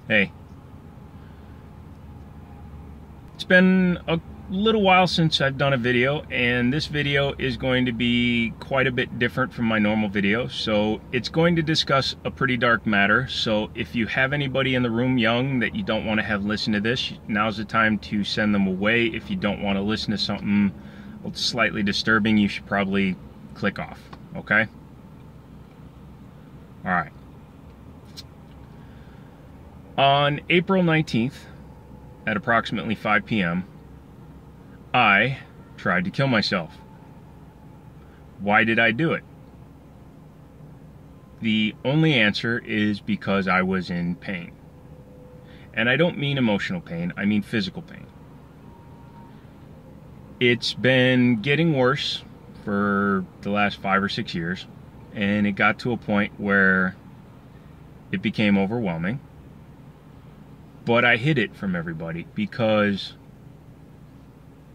Hey, it's been a little while since I've done a video, and this video is going to be quite a bit different from my normal video. So it's going to discuss a pretty dark matter. So if you have anybody in the room young that you don't want to have listen to this, now's the time to send them away. If you don't want to listen to something slightly disturbing, you should probably click off, okay? All right. On April 19th, at approximately 5 p.m., I tried to kill myself. Why did I do it? The only answer is because I was in pain. And I don't mean emotional pain, I mean physical pain. It's been getting worse for the last 5 or 6 years, and it got to a point where it became overwhelming. But I hid it from everybody because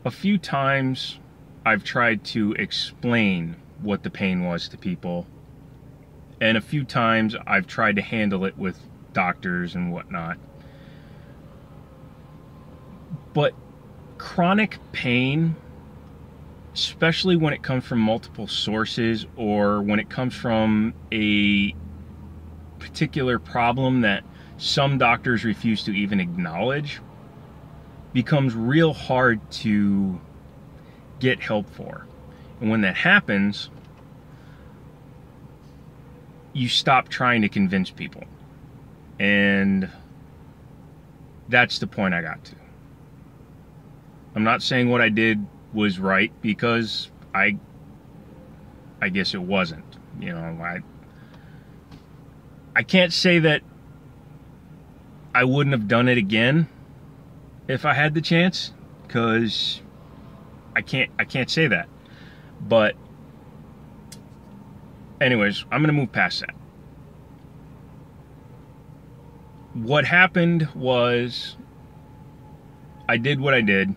a few times I've tried to explain what the pain was to people, and a few times I've tried to handle it with doctors and whatnot. But chronic pain, especially when it comes from multiple sources or when it comes from a particular problem that some doctors refuse to even acknowledge, becomes real hard to get help for. And when that happens, you stop trying to convince people. And that's the point I got to. I'm not saying what I did was right, because I guess it wasn't. You know, I can't say that I wouldn't have done it again if I had the chance, because I can't say that. But anyways, I'm gonna move past that. What happened was I did what I did,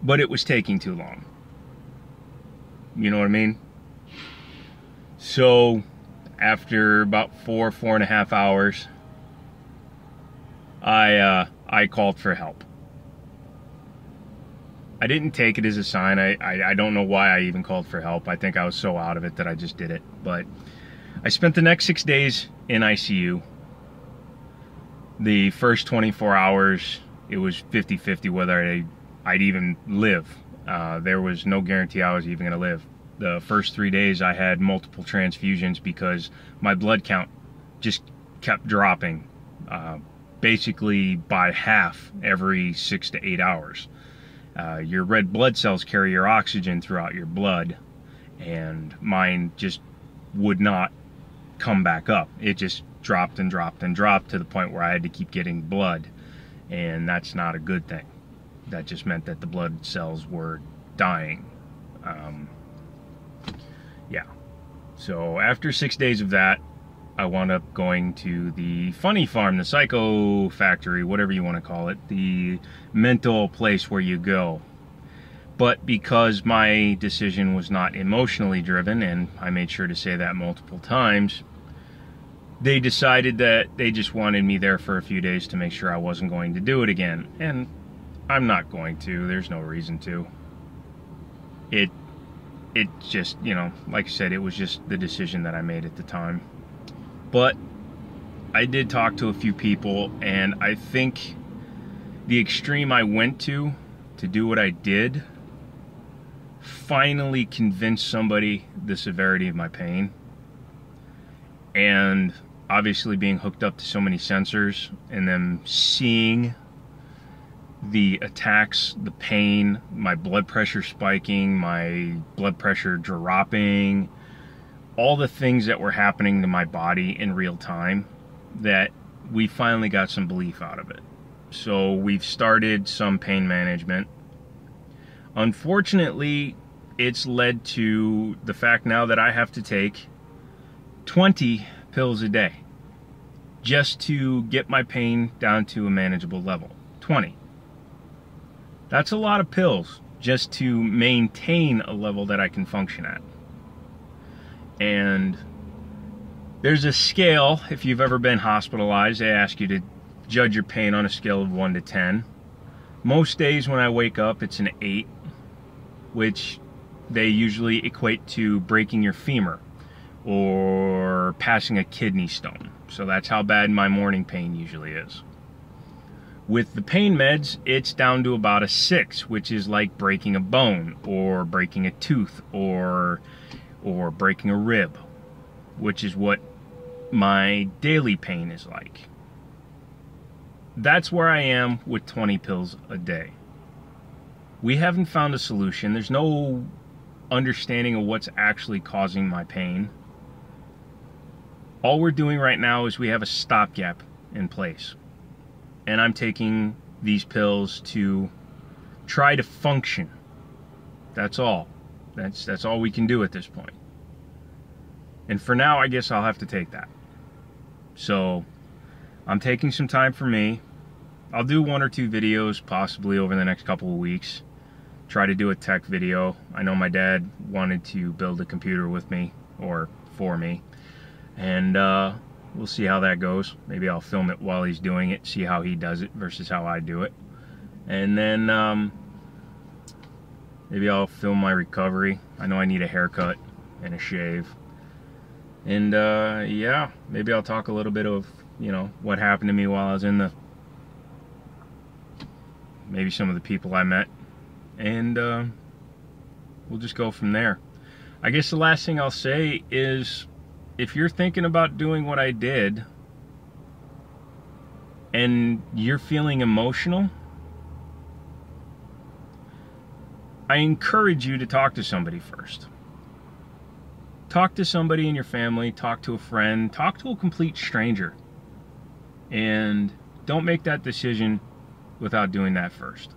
but it was taking too long. You know what I mean? So after about 4.5 hours, I called for help. I didn't take it as a sign. I don't know why I even called for help. I think I was so out of it that I just did it. But I spent the next 6 days in ICU. The first 24 hours, it was 50-50 whether I'd even live. There was no guarantee I was even going to live. The first 3 days I had multiple transfusions because my blood count just kept dropping. Basically by half every 6 to 8 hours. Your red blood cells carry your oxygen throughout your blood, and mine just would not come back up. It just dropped and dropped and dropped to the point where I had to keep getting blood, and that's not a good thing. That just meant that the blood cells were dying. Yeah. So after 6 days of that, I wound up going to the funny farm, the psycho factory, whatever you want to call it, the mental place where you go. But because my decision was not emotionally driven, and I made sure to say that multiple times, they decided that they just wanted me there for a few days to make sure I wasn't going to do it again. And I'm not going to. There's no reason to. It just, you know, like I said, it was just the decision that I made at the time. But I did talk to a few people, and I think the extreme I went to do what I did finally convinced somebody the severity of my pain. And obviously being hooked up to so many sensors and them seeing the attacks, the pain, my blood pressure spiking, my blood pressure dropping, all the things that were happening to my body in real time, that we finally got some belief out of it. So we've started some pain management. Unfortunately, it's led to the fact now that I have to take 20 pills a day just to get my pain down to a manageable level. 20. That's a lot of pills just to maintain a level that I can function at. And There's a scale, if you've ever been hospitalized, they ask you to judge your pain on a scale of 1 to 10. Most days when I wake up, it's an 8, which they usually equate to breaking your femur or passing a kidney stone. So that's how bad my morning pain usually is. With the pain meds, it's down to about a 6, which is like breaking a bone or breaking a tooth or breaking a rib, which is what my daily pain is like. That's where I am with 20 pills a day. We haven't found a solution. There's no understanding of what's actually causing my pain. All we're doing right now is we have a stopgap in place. And I'm taking these pills to try to function. That's all. That's all we can do at this point. And for now, I guess I'll have to take that. So I'm taking some time for me. I'll do 1 or 2 videos possibly over the next couple of weeks. Try to do a tech video. I know my dad wanted to build a computer with me, or for me. And we'll see how that goes. Maybe I'll film it while he's doing it, see how he does it versus how I do it. And then maybe I'll film my recovery. I know I need a haircut and a shave. And yeah, maybe I'll talk a little bit of, you know, what happened to me while I was in the, maybe some of the people I met, and we'll just go from there. I guess the last thing I'll say is, if you're thinking about doing what I did and you're feeling emotional, I encourage you to talk to somebody first. Talk to somebody in your family, talk to a friend, talk to a complete stranger. And don't make that decision without doing that first.